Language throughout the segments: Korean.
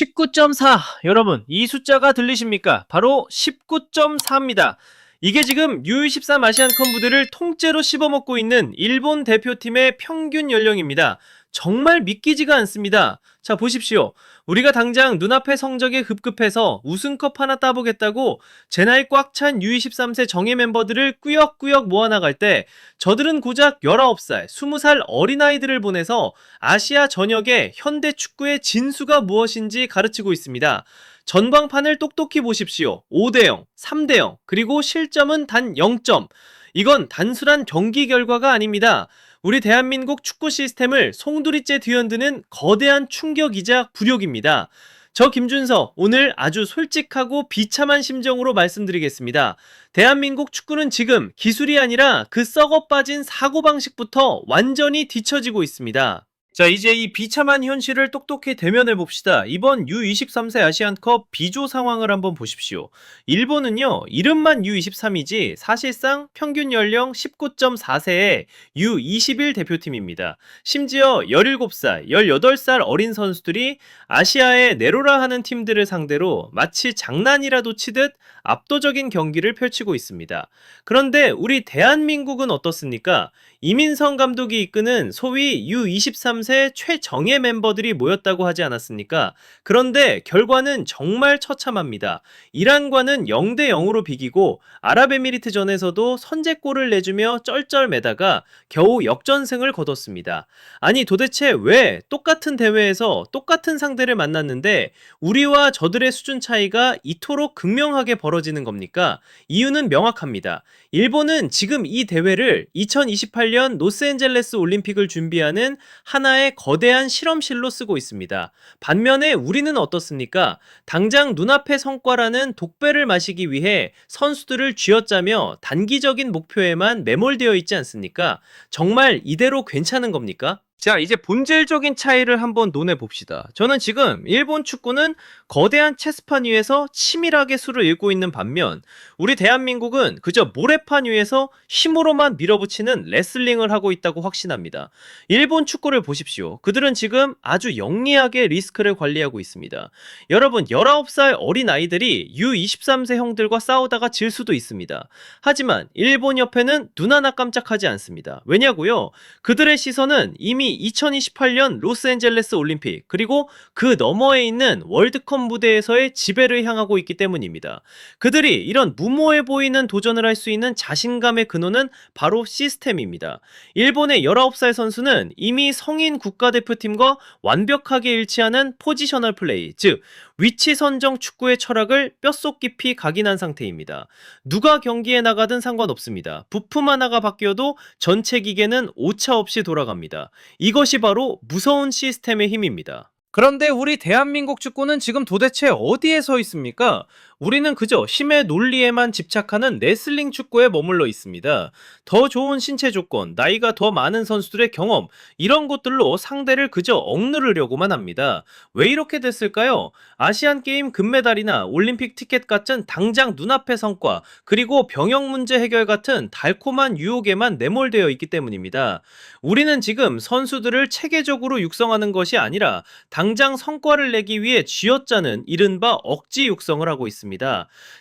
19.4. 여러분, 이 숫자가 들리십니까? 바로 19.4입니다. 이게 지금 U23 아시안컵 무대를 통째로 씹어먹고 있는 일본 대표팀의 평균 연령입니다. 정말 믿기지가 않습니다. 자, 보십시오. 우리가 당장 눈앞의 성적에 급급해서 우승컵 하나 따보겠다고 제 나이 꽉 찬 U23세 정예 멤버들을 꾸역꾸역 모아나갈 때 저들은 고작 19살, 20살 어린아이들을 보내서 아시아 전역의 현대 축구의 진수가 무엇인지 가르치고 있습니다. 전광판을 똑똑히 보십시오. 5대0, 3대0, 그리고 실점은 단 0점. 이건 단순한 경기 결과가 아닙니다. 우리 대한민국 축구 시스템을 송두리째 뒤흔드는 거대한 충격이자 굴욕입니다. 저 김준서, 오늘 아주 솔직하고 비참한 심정으로 말씀드리겠습니다. 대한민국 축구는 지금 기술이 아니라 그 썩어 빠진 사고방식부터 완전히 뒤처지고 있습니다. 자, 이제 이 비참한 현실을 똑똑히 대면해 봅시다. 이번 U23세 아시안컵 B조 상황을 한번 보십시오. 일본은요, 이름만 U23이지 사실상 평균 연령 19.4세의 U21 대표팀입니다. 심지어 17살, 18살 어린 선수들이 아시아에 내로라 하는 팀들을 상대로 마치 장난이라도 치듯 압도적인 경기를 펼치고 있습니다. 그런데 우리 대한민국은 어떻습니까? 이민성 감독이 이끄는 소위 U23세 최정예 멤버들이 모였다고 하지 않았습니까? 그런데 결과는 정말 처참합니다. 이란과는 0대0으로 비기고 아랍에미리트전에서도 선제골을 내주며 쩔쩔매다가 겨우 역전승을 거뒀습니다. 아니 도대체 왜 똑같은 대회에서 똑같은 상대를 만났는데 우리와 저들의 수준 차이가 이토록 극명하게 벌어지는 겁니까? 이유는 명확합니다. 일본은 지금 이 대회를 2028년 로스앤젤레스 올림픽을 준비하는 하나의 거대한 실험실로 쓰고 있습니다. 반면에 우리는 어떻습니까? 당장 눈앞의 성과라는 독배를 마시기 위해 선수들을 쥐어짜며 단기적인 목표에만 매몰되어 있지 않습니까? 정말 이대로 괜찮은 겁니까? 자, 이제 본질적인 차이를 한번 논해봅시다. 저는 지금 일본 축구는 거대한 체스판 위에서 치밀하게 수를 읽고 있는 반면 우리 대한민국은 그저 모래판 위에서 힘으로만 밀어붙이는 레슬링을 하고 있다고 확신합니다. 일본 축구를 보십시오. 그들은 지금 아주 영리하게 리스크를 관리하고 있습니다. 여러분, 19살 어린 아이들이 U23세 형들과 싸우다가 질 수도 있습니다. 하지만 일본 협회는 눈 하나 깜짝하지 않습니다. 왜냐고요? 그들의 시선은 이미 2028년 로스앤젤레스 올림픽 그리고 그 너머에 있는 월드컵 무대에서의 지배를 향하고 있기 때문입니다. 그들이 이런 무모해 보이는 도전을 할 수 있는 자신감의 근원은 바로 시스템입니다. 일본의 19살 선수는 이미 성인 국가대표팀과 완벽하게 일치하는 포지셔널 플레이, 즉 위치 선정 축구의 철학을 뼛속 깊이 각인한 상태입니다. 누가 경기에 나가든 상관없습니다. 부품 하나가 바뀌어도 전체 기계는 오차 없이 돌아갑니다. 이것이 바로 무서운 시스템의 힘입니다. 그런데 우리 대한민국 축구는 지금 도대체 어디에 서 있습니까? 우리는 그저 힘의 논리에만 집착하는 레슬링 축구에 머물러 있습니다. 더 좋은 신체 조건, 나이가 더 많은 선수들의 경험, 이런 것들로 상대를 그저 억누르려고만 합니다. 왜 이렇게 됐을까요? 아시안게임 금메달이나 올림픽 티켓 같은 당장 눈앞의 성과, 그리고 병역 문제 해결 같은 달콤한 유혹에만 내몰되어 있기 때문입니다. 우리는 지금 선수들을 체계적으로 육성하는 것이 아니라 당장 성과를 내기 위해 쥐어짜는 이른바 억지 육성을 하고 있습니다.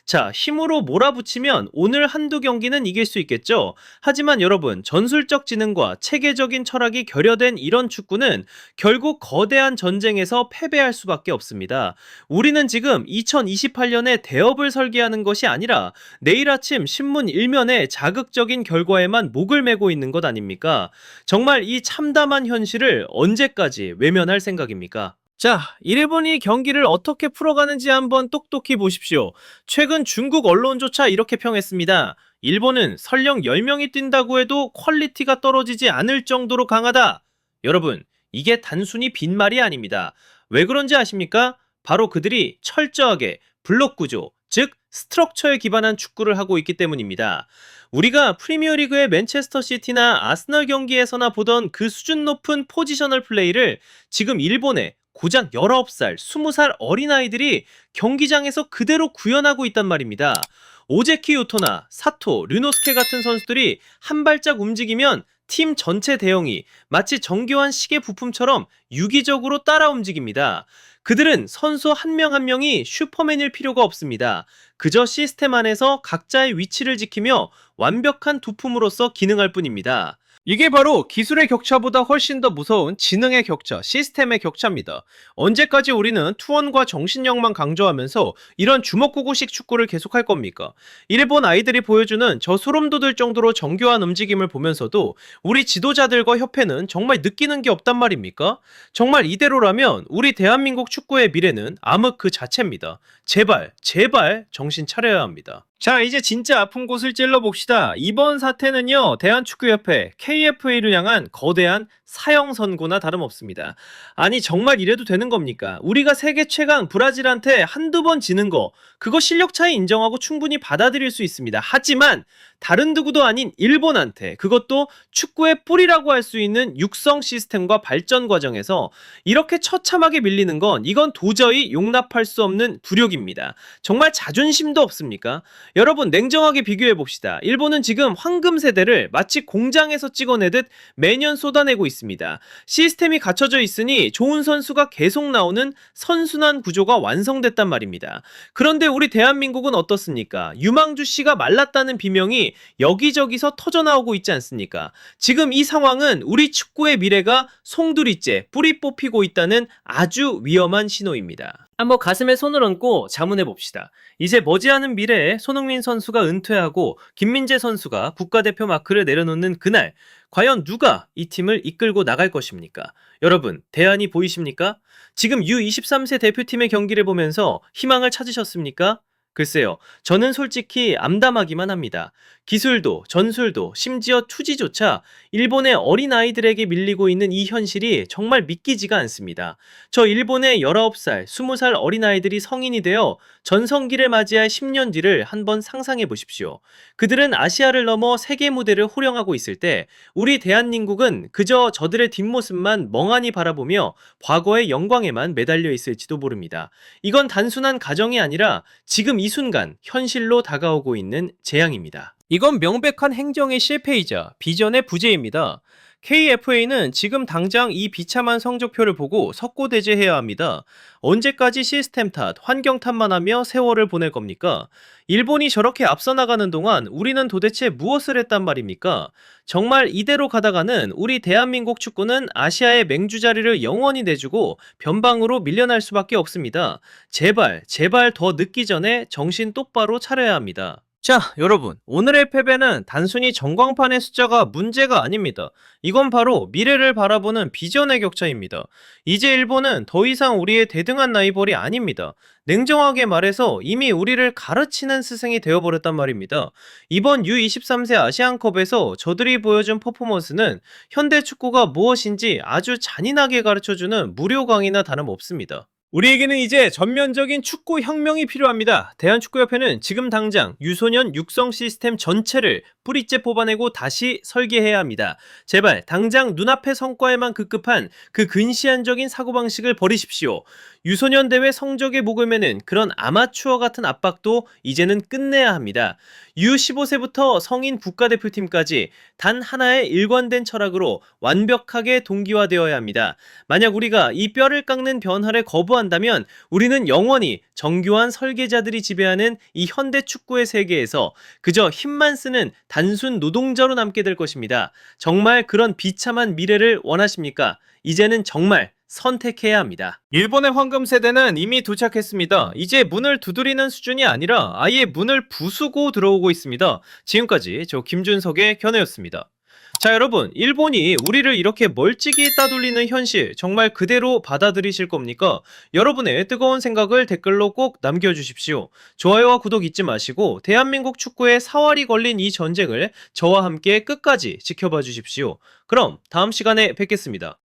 자, 힘으로 몰아붙이면 오늘 한두 경기는 이길 수 있겠죠? 하지만 여러분, 전술적 지능과 체계적인 철학이 결여된 이런 축구는 결국 거대한 전쟁에서 패배할 수밖에 없습니다. 우리는 지금 2028년에 대업을 설계하는 것이 아니라 내일 아침 신문 일면에 자극적인 결과에만 목을 메고 있는 것 아닙니까? 정말 이 참담한 현실을 언제까지 외면할 생각입니까? 자, 일본이 경기를 어떻게 풀어가는지 한번 똑똑히 보십시오. 최근 중국 언론조차 이렇게 평했습니다. 일본은 설령 10명이 뛴다고 해도 퀄리티가 떨어지지 않을 정도로 강하다. 여러분, 이게 단순히 빈말이 아닙니다. 왜 그런지 아십니까? 바로 그들이 철저하게 블록 구조, 즉 스트럭처에 기반한 축구를 하고 있기 때문입니다. 우리가 프리미어리그의 맨체스터 시티나 아스널 경기에서나 보던 그 수준 높은 포지셔널 플레이를 지금 일본의 고작 19살, 20살 어린아이들이 경기장에서 그대로 구현하고 있단 말입니다. 오제키 요토나 사토, 류노스케 같은 선수들이 한 발짝 움직이면 팀 전체 대형이 마치 정교한 시계 부품처럼 유기적으로 따라 움직입니다. 그들은 선수 한 명 한 명이 슈퍼맨일 필요가 없습니다. 그저 시스템 안에서 각자의 위치를 지키며 완벽한 두품으로서 기능할 뿐입니다. 이게 바로 기술의 격차보다 훨씬 더 무서운 지능의 격차, 시스템의 격차입니다. 언제까지 우리는 투혼과 정신력만 강조하면서 이런 주먹구구식 축구를 계속할 겁니까? 일본 아이들이 보여주는 저 소름 돋을 정도로 정교한 움직임을 보면서도 우리 지도자들과 협회는 정말 느끼는 게 없단 말입니까? 정말 이대로라면 우리 대한민국 축구의 미래는 암흑 그 자체입니다. 제발, 제발 정신 차려야 합니다. 자, 이제 진짜 아픈 곳을 찔러봅시다. 이번 사태는요, 대한축구협회 KFA를 향한 거대한 사형 선고나 다름없습니다. 아니, 정말 이래도 되는 겁니까? 우리가 세계 최강 브라질한테 한두 번 지는 거, 그거 실력 차이 인정하고 충분히 받아들일 수 있습니다. 하지만 다른 누구도 아닌 일본한테, 그것도 축구의 뿌리라고 할 수 있는 육성 시스템과 발전 과정에서 이렇게 처참하게 밀리는 건 이건 도저히 용납할 수 없는 굴욕입니다. 정말 자존심도 없습니까? 여러분, 냉정하게 비교해 봅시다. 일본은 지금 황금 세대를 마치 공장에서 찍어내듯 매년 쏟아내고 있습니다. 시스템이 갖춰져 있으니 좋은 선수가 계속 나오는 선순환 구조가 완성됐단 말입니다. 그런데 우리 대한민국은 어떻습니까? 유망주 씨가 말랐다는 비명이 여기저기서 터져나오고 있지 않습니까? 지금 이 상황은 우리 축구의 미래가 송두리째 뿌리 뽑히고 있다는 아주 위험한 신호입니다. 한번 가슴에 손을 얹고 자문해 봅시다. 이제 머지않은 미래에 손흥민 선수가 은퇴하고 김민재 선수가 국가대표 마크를 내려놓는 그날, 과연 누가 이 팀을 이끌고 나갈 것입니까? 여러분, 대안이 보이십니까? 지금 U23세 대표팀의 경기를 보면서 희망을 찾으셨습니까? 글쎄요, 저는 솔직히 암담하기만 합니다. 기술도, 전술도, 심지어 투지조차 일본의 어린아이들에게 밀리고 있는 이 현실이 정말 믿기지가 않습니다. 저 일본의 19살, 20살 어린아이들이 성인이 되어 전성기를 맞이할 10년 뒤를 한번 상상해 보십시오. 그들은 아시아를 넘어 세계 무대를 호령하고 있을 때 우리 대한민국은 그저 저들의 뒷모습만 멍하니 바라보며 과거의 영광에만 매달려 있을지도 모릅니다. 이건 단순한 가정이 아니라 지금 이 순간 현실로 다가오고 있는 재앙입니다. 이건 명백한 행정의 실패이자 비전의 부재입니다. KFA는 지금 당장 이 비참한 성적표를 보고 석고대죄해야 합니다. 언제까지 시스템 탓, 환경 탓만 하며 세월을 보낼 겁니까? 일본이 저렇게 앞서 나가는 동안 우리는 도대체 무엇을 했단 말입니까? 정말 이대로 가다가는 우리 대한민국 축구는 아시아의 맹주 자리를 영원히 내주고 변방으로 밀려날 수밖에 없습니다. 제발, 제발 더 늦기 전에 정신 똑바로 차려야 합니다. 자, 여러분, 오늘의 패배는 단순히 전광판의 숫자가 문제가 아닙니다. 이건 바로 미래를 바라보는 비전의 격차입니다. 이제 일본은 더 이상 우리의 대등한 라이벌이 아닙니다. 냉정하게 말해서 이미 우리를 가르치는 스승이 되어버렸단 말입니다. 이번 U23세 아시안컵에서 저들이 보여준 퍼포먼스는 현대 축구가 무엇인지 아주 잔인하게 가르쳐주는 무료 강의나 다름없습니다. 우리에게는 이제 전면적인 축구 혁명이 필요합니다. 대한축구협회는 지금 당장 유소년 육성 시스템 전체를 뿌리째 뽑아내고 다시 설계해야 합니다. 제발 당장 눈앞의 성과에만 급급한 그 근시안적인 사고방식을 버리십시오. 유소년 대회 성적에 목을 매는 그런 아마추어 같은 압박도 이제는 끝내야 합니다. U15세부터 성인 국가대표팀까지 단 하나의 일관된 철학으로 완벽하게 동기화되어야 합니다. 만약 우리가 이 뼈를 깎는 변화를 거부한다면 우리는 영원히 정교한 설계자들이 지배하는 이 현대 축구의 세계에서 그저 힘만 쓰는 단순 노동자로 남게 될 것입니다. 정말 그런 비참한 미래를 원하십니까? 이제는 정말 선택해야 합니다. 일본의 황금 세대는 이미 도착했습니다. 이제 문을 두드리는 수준이 아니라 아예 문을 부수고 들어오고 있습니다. 지금까지 저 김준석의 견해였습니다. 자, 여러분, 일본이 우리를 이렇게 멀찍이 따돌리는 현실 정말 그대로 받아들이실 겁니까? 여러분의 뜨거운 생각을 댓글로 꼭 남겨주십시오. 좋아요와 구독 잊지 마시고 대한민국 축구에 사활이 걸린 이 전쟁을 저와 함께 끝까지 지켜봐 주십시오. 그럼 다음 시간에 뵙겠습니다.